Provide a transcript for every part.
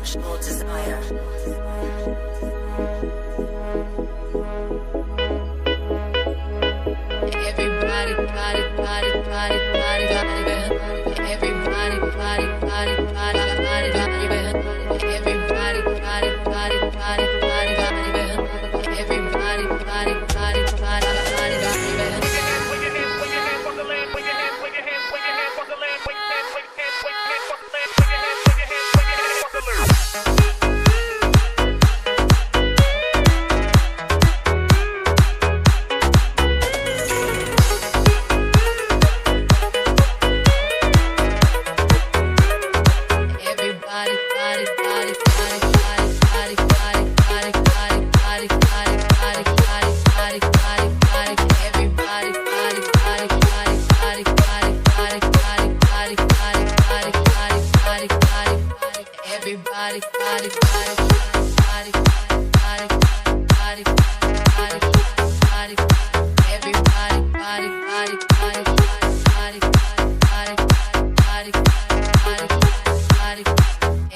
sexual desire. Everybody, body, body, body, body, body, everybody, body, body, body, body, body, everybody, body, body, body, body, body, everybody, body, body, body, body, body.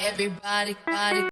Everybody, body.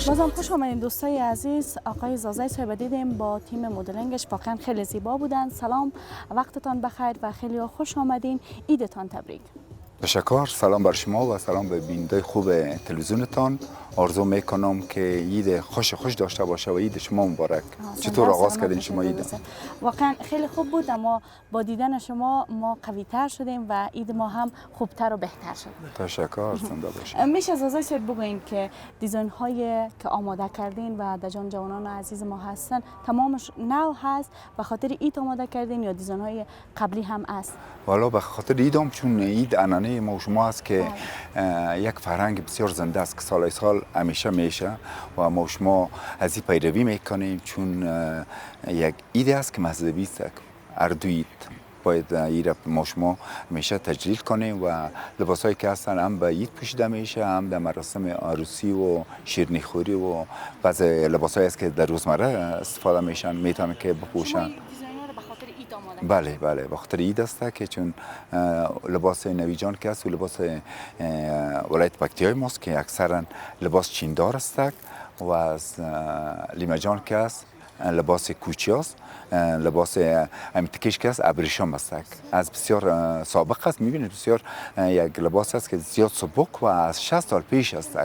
بازم خوش آمدین دوستای عزیز. آقای زازای صاحب دیدیم با تیم مدلینگش، واقعا خیلی زیبا بودن. سلام، وقتتان بخیر و خیلی خوش آمدین. عیدتان تبریک. تشکر. سلام بر شما و سلام به بیننده خوب تلویزیونتان. آرزو میکنم که عید خوش داشته باشه و عید شما مبارک. چطور آغاز کردین شما عید؟ واقعا خیلی خوب بود، اما با دیدن شما ما قوی‌تر شدیم و عید ما هم خوبتر و بهتر شد. تشکر. زنده باشید. میشه از آزای صاحب بگوین که دیزاین هایی که آماده کردین و در جان جوانان عزیز ما هستن تمامش نو هست به خاطر عید آماده کردین یا دیزاین های قبلی هم است؟ والا به خاطر عیدم، چون عید عنعنه ما و شما است که یک فرهنگ بسیار زنده است که سال سال همیشه میشه و ما و شما از این پیروی میکنیم، چون یک عید است که مذهبی است. هر دو عید باید ایره ما شما همیشه تجلیل کنیم و لباسایی که هستن هم به عید پوشیده میشه، هم در مراسم عروسی و شیرینی خوری و بعض لباسایی است که در روزمره استفاده میشن میتونن که بپوشن. بله به خاطر عید است که چون لباس نویجان که است و لباس ولایت پکتیای ماست که اکثرا لباس چیندار است و از لیمجان که است لباس کوچی است، لباس امتکش که است ابریشم است. از بسیار سابق است، میبینید بسیار یک لباس است که زیاد سبک و از 60 سال پیش است.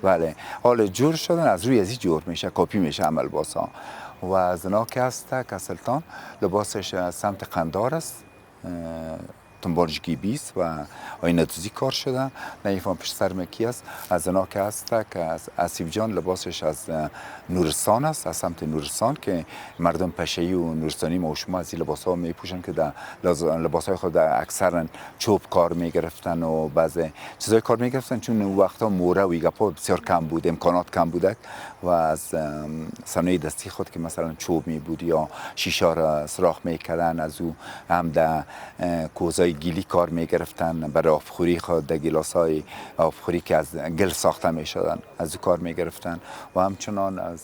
بله حال جور شدن از روی ازی جور میشه، کپی میشه هم لباس ها. و از اونا که است که سلطان لباسش سمت قندار است، تنبانجگی بیست و آینه دوزی کار شده. نیفهم پیش سر مکی است از اونا که هست که از اسیف جان لباسش از نورستان است، از سمت نورستان که مردم پشه‌ای و نورستانی ما و شما از این لباس ها می پوشن که در لباس های خود اکثرا چوب کار می گرفتن و بعضی چیزای کار می گرفتن، چون اون وقتا موره و ایگاپا بسیار کم بود، امکانات کم بودک و از صنایع دستی خود که مثلا چوب می بود یا شیشه را سراخ می کردن، از او هم در کوزای گیلی کار می گرفتن برای آبخوری خود، در گیلاس های آبخوری که از گل ساخته می شدن از او کار می گرفتن و همچنان از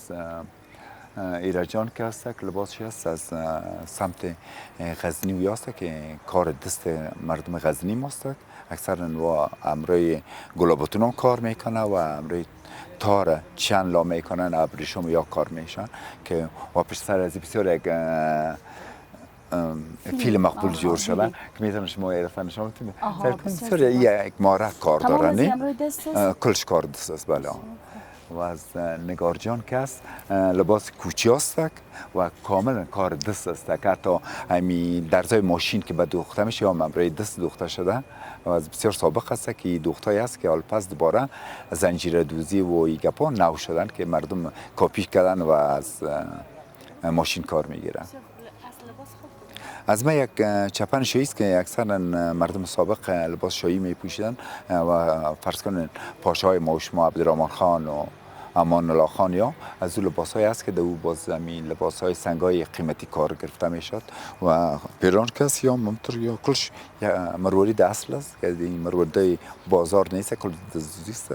ایرجان که هست که لباسش هست از سمت غزنی و هست که کار دست مردم غزنی ماست، اکثرا و امروی گلابتون کار میکنه و امروی تار چند لا میکنن ابریشم یا کار میشن که و پیش سر از بسیار یک فیلم مقبول جور شده که میتونم شما ایرفان نشون بدید. بسیار یک مهارت کار دارن، کلش کار دست است. بله. و از نگار جان که است لباس کوچی است و کاملا کار دست است، که حتی همین درزای ماشین که به دوخته میشه یا مبرای دست دوخته شده و از بسیار سابق است که دوختایی است که حال پس دوباره زنجیره دوزی و ایگپا نو شدن که مردم کاپی کردن و از ماشین کار میگیرن. از ما یک چپن شایی است که اکثرا مردم سابق لباس شایی می پوشیدن و فرض کنین پاشای ما و شما عبدالرحمن خان و امان الله خان یا از اون لباس های است که در او باز زمین لباس های سنگای قیمتی کار گرفته می شد و پیران کس یا ممتر یا کلش مروارید اصل است که این مروارید بازار نیست، کل دزدی است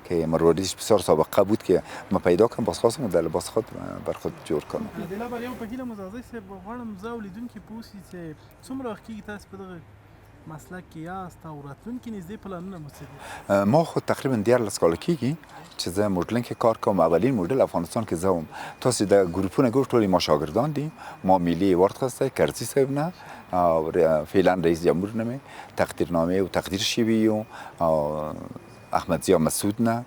که مرواریدش بسیار سابقه بود که ما پیدا کنم باز خواستم در لباس خود بر خود جور کنم. دلا بر یو په هیله مزازي سه غواړم زه ولیدونکي پوسی چې څومره وخت کېږي تاسو په دغه مسلک کې یاست او راتلونکي نږدې پلانونه مو څه دي؟ ما خود تقریبا 12 کال کېږي چې زه مدلن کې کار کوم. اولین مدل افغانستان کې زه وم. تاسو د ګروپونه ګور ټول ما شاګردان دي. ما ملی ایوارد خواسته کرزی صاحب نه او فعلا رئیس جمهور نه تقدیرنامه او تقدیر شوی او احمد ضیا مسعود نه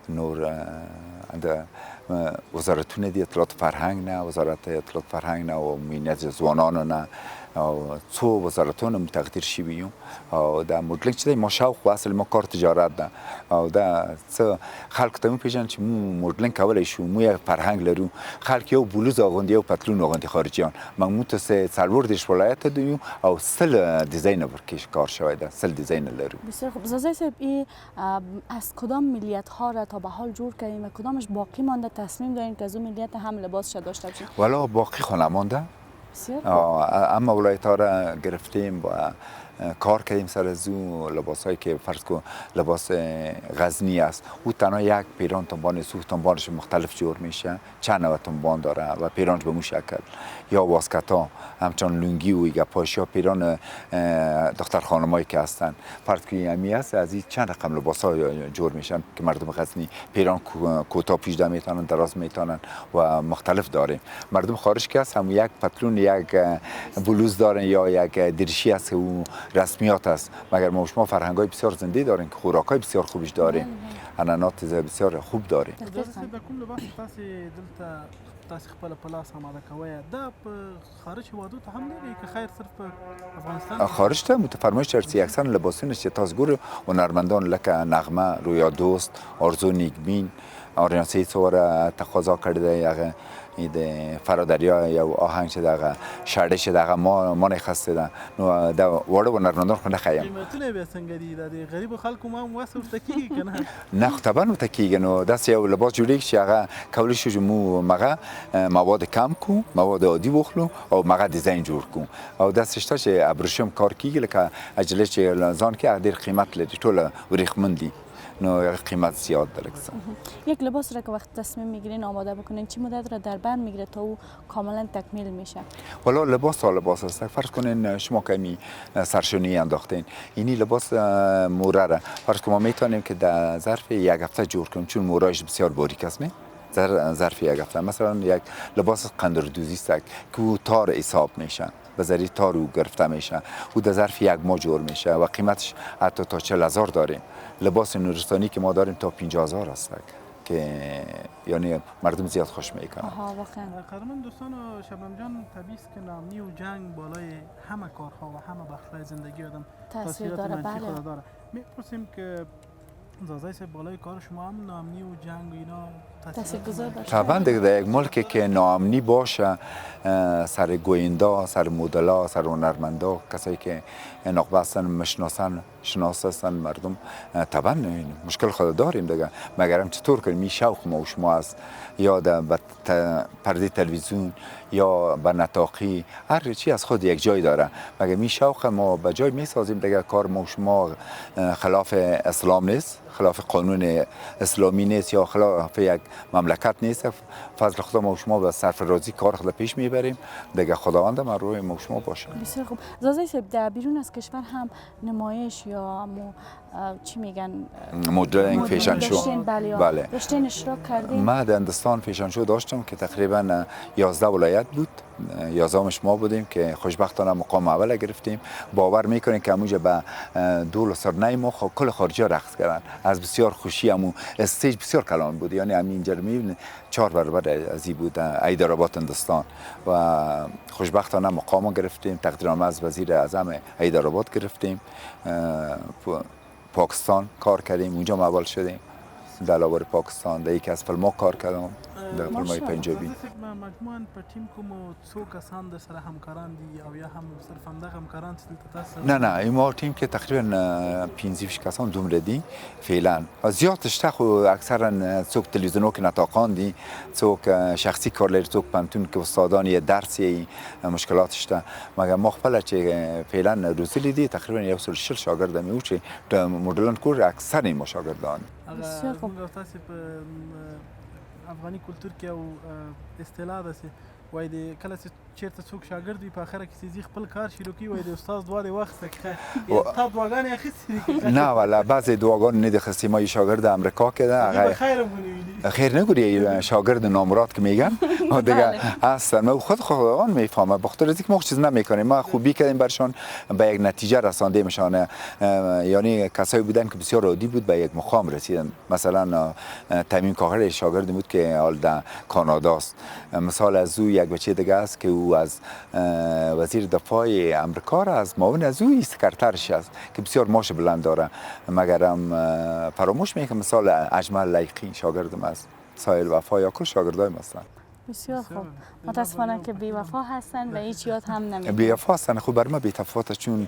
نور د وزارتونه دی اطلاعات فرهنگ نه وزارت اطلاعات فرهنگ نه و امنیت ځوانانو نه او څو وزارتونه متقدر شویو او د مدلنګ چې ما شاوخ اصل ما کار تجارت ده او دا څه خلک ته پیژن چې مو مدلنګ کولای شو مو یو فرهنګ لرو خلک یو بلوز اغوندي او پتلون اغوندي خارجيان موږ ته څلور دیش ولایت دیو او سل دیزاین ورکش کار شوی ده سل دیزاین لرو. بسیار خوب. زازای صاحب ای از کدام ملیت ها را تا به حال جور کردیم و کدامش باقی مانده تصمیم دارین که از اون ملیت هم لباس داشته باشین؟ والا باقی خانه مانده اما ولایت ها را گرفتیم و کار کردیم سر از اون لباس هایی که فرض کن لباس غزنی است او تنها یک پیران تنبان سوخت تنبانش مختلف جور میشه چند نوع تنبان داره و پیرانش به مو شکل یا واسکتا همچنان لونگی و ایگپاش یا پیران دختر خانمایی که هستن فرض کن همی است از این چند رقم لباس ها جور میشن که مردم غزنی پیران کوتاه پیچیده میتونن دراز میتونن و مختلف داره. مردم خارج که هست هم یک پتلون یک بلوز دارن یا یک درشی است او رسمیات است مگر ما شما فرهنگای بسیار زنده داریم که خوراکای بسیار خوبش داریم عنعنات بسیار خوب داریم. د کوم لباس تاسو دلته تاسو خپل په لاس آماده کوئ دا په خارج هیوادو ته هم نه که خیر صرف په افغانستان خارج ته متفرمایش چرسی اکثر لباسونه چې تاسو ګورئ هنرمندان لکه نغمه رویا دوست آرزو نیکبین آریان سیسوره تقاضا کرده هغه د فرادریا یا آهنگ چې دغه شاړې چې دغه ما نه خسته ده نو دا وړو هنرمندان خو نه خایم قیمتونه به څنګه دي د غریب خلکو ما واسه ورته کیږي کنه نه خو طبعا ورته کیږي نو داس یو لباس جوړیږي چې هغه کولی شو مو مغه مواد کم کو مواد عادي بخلو او مغه دیزاین جوړ کو او داس شته چې ابریشم کار کیږي لکه اجله چې ځان کې ډیر قیمت لري ټوله وریخمندي نو قیمت زیاد داره. یک لباس را که وقت تصمیم میگیرین آماده بکنین چه مدت را در بر میگیره تا او کاملا تکمیل میشه؟ والا لباس است. فرض کنین شما کمی سرشونی انداختین اینی لباس موره را فرض کنیم ما میتونیم که در ظرف یک هفته جور کنیم چون مورایش بسیار باریک است ظرف یک هفته مثلا یک لباس قندردوزی است که تار حساب میشن به ذریعه تار او گرفته میشه او در ظرف یک ماه جور میشه و قیمتش حتی تا 40,000 داریم. لباس نورستانی که ما داریم تا 50,000 است که یعنی مردم زیاد خوش میکنن. آها واقعا. قدرمن دوستان و شبنم جان، طبیعی است که ناامنی و جنگ بالای همه کارها و همه بخش‌های زندگی آدم تاثیر داره. منفی بله. خود داره. میپرسیم که زازای صاحب بالای کار شما هم ناامنی و جنگ و اینا تاثیرگذار باشه؟ طبعا دیگه در یک ملکی که ناامنی باشه، سر گویندا، سر مدلا، سر هنرمندا، کسایی که نقبه هستن شناسن مردم، طبعا مشکل خود داریم دیگه. مگر هم چطور کنیم این شوق ما و شما است، یا به پرده تلویزیون یا به نطاقی، هر چی از خود یک جای داره. مگر می شوق ما به جای می سازیم دیگه. کار ما و شما خلاف اسلام نیست، خلاف قانون اسلامی نیست یا خلاف یک مملکت نیست. فضل خدا ما و شما به سرفرازی کار خود پیش میبریم دیگه. خداوند من روی ما و شما باشه. بسیار خوب. زازای صاحب در بیرون از کشور هم نمایش یا چی میگن مدلینگ فیشن شو، بله داشتین اشتراک کردین؟ ما در هندوستان فیشن شو داشتم که تقریبا 11 ولایت بود. 11 ما بودیم که خوشبختانه مقام اول گرفتیم. باور میکنین که همونجا به دول سرنای ما کل خارجی رقص کردن. از بسیار خوشی همون استیج بسیار کلان بود. یعنی همینجا میبینید 4 برابر از این بود حیدرآباد هندوستان. و خوشبختانه مقام گرفتیم. تقدیرنامه از وزیر اعظم حیدرآباد گرفتیم. پاکستان کار کردیم، اونجا اول شدیم. در لابر پاکستان در یکی از فیلم‌ها کار کردم، در فیلم‌های پنجابی. مجموعاً په ټیم کوم څو کسان د سره همکاران دي او یا هم صرف همدغه همکاران چې دلته تاسو؟ نه این ما تیم که تقریبا 15 کسان دومره دی فعلا. زیادش تا خو اکثرا څوک تلویزیونو کې نطاقان دي، څوک شخصي کار لري، څوک پنتون کې استادان یې درسي مشکلات شته. مګر ما خپل چې فعلا روزلی دي تقریبا یو سل شل شاګرد مې و چې د مدلن کور اکثر ما شاګردان. بسیار خوب. تاسو په افغاني کلتور کې او اصطلاح ده چې وای د کله چې چیرته څوک شاګرد وي په اخره کې چې خپل کار شروع کوي وای د استاد دعا دی وخت کې تا دعاګانې اخیستې نه والا بعضی دعاګان نه د خستی ما شاگرد امریکا که ده خیر نگوری شاگرد نامراد که میگن دیگه هستن. ما خود خودمون میفهمه بخاطر اینکه ما چیز نمیکنیم. ما خوبی کردیم برشان به یک نتیجه رساندیمشان. یعنی کسایی بودن که بسیار عادی بود به یک مقام رسیدن. مثلا تمیم کاغر شاگرد بود که حال در کاناداست. مثال از او یک بچه دیگه است که او از وزیر دفاع امریکا را از معاون از او سکرترش است که بسیار ماش بلند داره. مگرم فراموش میکنم مثال اجمل لیقی شاگردم است. سایل وفا یا کل شاگردای هستند. بسیار خوب. متاسفانه که بی وفا هستن و هیچ یاد هم نمیکنن. بی وفا هستن. خوب بر ما بی تفاوت چون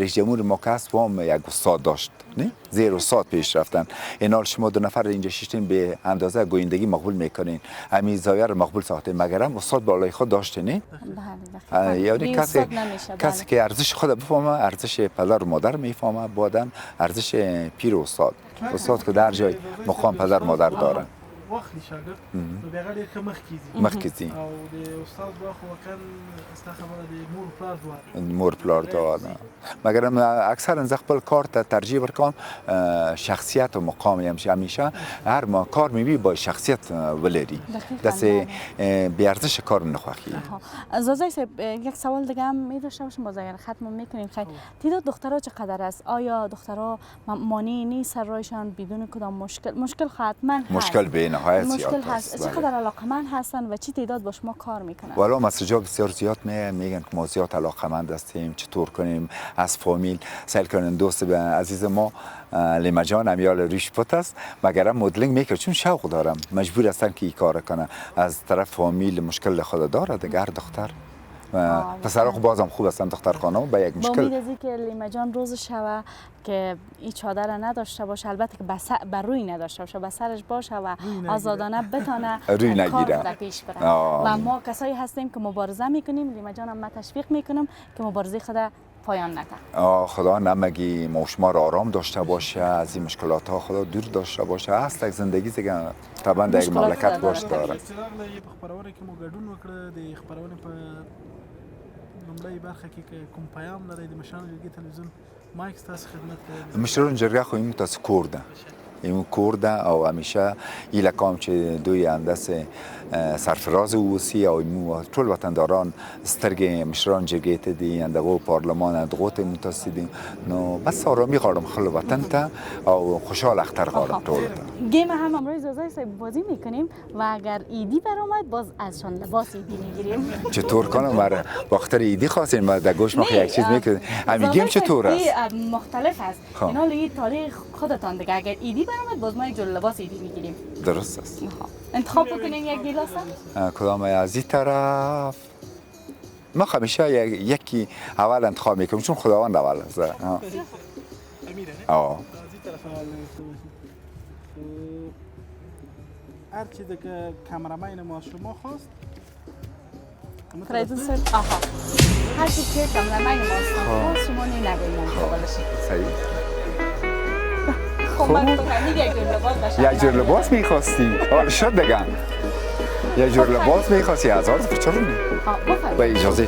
رئیس جمهور ما که هست وام یک استاد داشت، نه زیر استاد پیش رفتن. اینال شما دو نفر اینجا شیشتین به اندازه گویندگی مقبول میکنین، همین زاویه رو مقبول ساختین. مگرم استاد بالای خود داشته نه؟ بله. یعنی کسی که ارزش خود بفهمه، ارزش پدر و مادر میفهمه، بعدن ارزش پیر و استاد که در جای مقام پدر مادر داره. واخلي شاګرد نو بیا غاړي ښه مخکې ځي او د استاد واخو واقعا ستا خبره د مور پلار دعا مور پلار دعا ده. مګر اکثرا زه خپل کار ته ترجیح ورکوم شخصیت و مقام همیشه هر ما کار میبی با شخصیت ولری دسته بی ارزش کار نخواهی. زازای صاحب یک سوال دیگه هم می‌داشته باشم باز اگر ختم میکنیم. خیر تعداد دخترها چقدر است؟ آیا دخترها مانع نیست سر رایشان بدون کدام مشکل حتما مشکل بین مشکل هست؟ چقدر علاقمند هستن و چی تعداد با شما کار میکنن؟ والا مسیجا بسیار زیاد میگن که ما زیاد علاقمند هستیم، چطور کنیم از فامیل سیل کنن. دوست عزیز ما لیما جان امیال ریش پوت است، مگرم مدلینگ میکنه چون شوق دارم، مجبور هستم که این کار کنه. از طرف فامیل مشکل خود داره دیگه. هر دختر پسرها بازم خوب هستن، دختر خانم به یک مشکل. با امید ازی که لیما جان روز شوه که این چادر نداشته باشه، البته که بر روی نداشته باشه، به سرش باشه و آزادانه بتانه کار را پیش بره. و ما کسایی هستیم که مبارزه میکنیم. لیما جان هم من تشویق میکنم که مبارزه خود پایان نده. خدا نمگی ما شما را آرام داشته باشه، از این مشکلات ها خدا دور داشته باشه. هست یک زندگی دیگه طبعا در یک مملکت باش داره. خبرونه که مو ګډون وکړه د خبرونه په لومړی برخه کې کوم پیام لري د مشرانو جرګې تلویزیون مایک ستاسو خدمت ته؟ مشرانو جرګه خو این تاسو کور ده، این کور ده او همیشه این لکام چې دوی اندس سرفراز اوسی او مو ټول وطنداران سترګې مشران جرګې ته دي اندغه پارلمان اندغه ته متاسدین نو بس آرامی غواړم خپل وطن ته او خوشحال اختر غواړم ټول ته. گیم هم امروز رضا صاحب بازی میکنیم و اگر ایدی برآمد باز ازشان لباس ایدی میگیریم. چطور کنم برای باختر ایدی خواستیم ما در گوش ما یک چیز میکنیم همین گیم چطور است؟ مختلف است. اینا لیگ تاریخ خودتان دیگه اگر ایدی برآمد باز ما یک جور لباس ایدی میگیریم. درست است. انتخاب بکنین یک گیلاس. کدام از این طرف؟ ما همیشه یکی اول انتخاب میکنیم چون خداوند اول است. امیره نه؟ آه. از این طرف اول نوشته باشیم. هر چیزی که کامرامین ما شما خواست پرودوسر آها هر چیزی که کامرامین ما خواست شما نبینید اولش. صحیح. خب من میگم یک جور لباس باشه. یک جور لباس می‌خواستی؟ آره شد بگم. یک جور لباس می‌خواستی از آن چرا نه؟ بفرمایید. با اجازه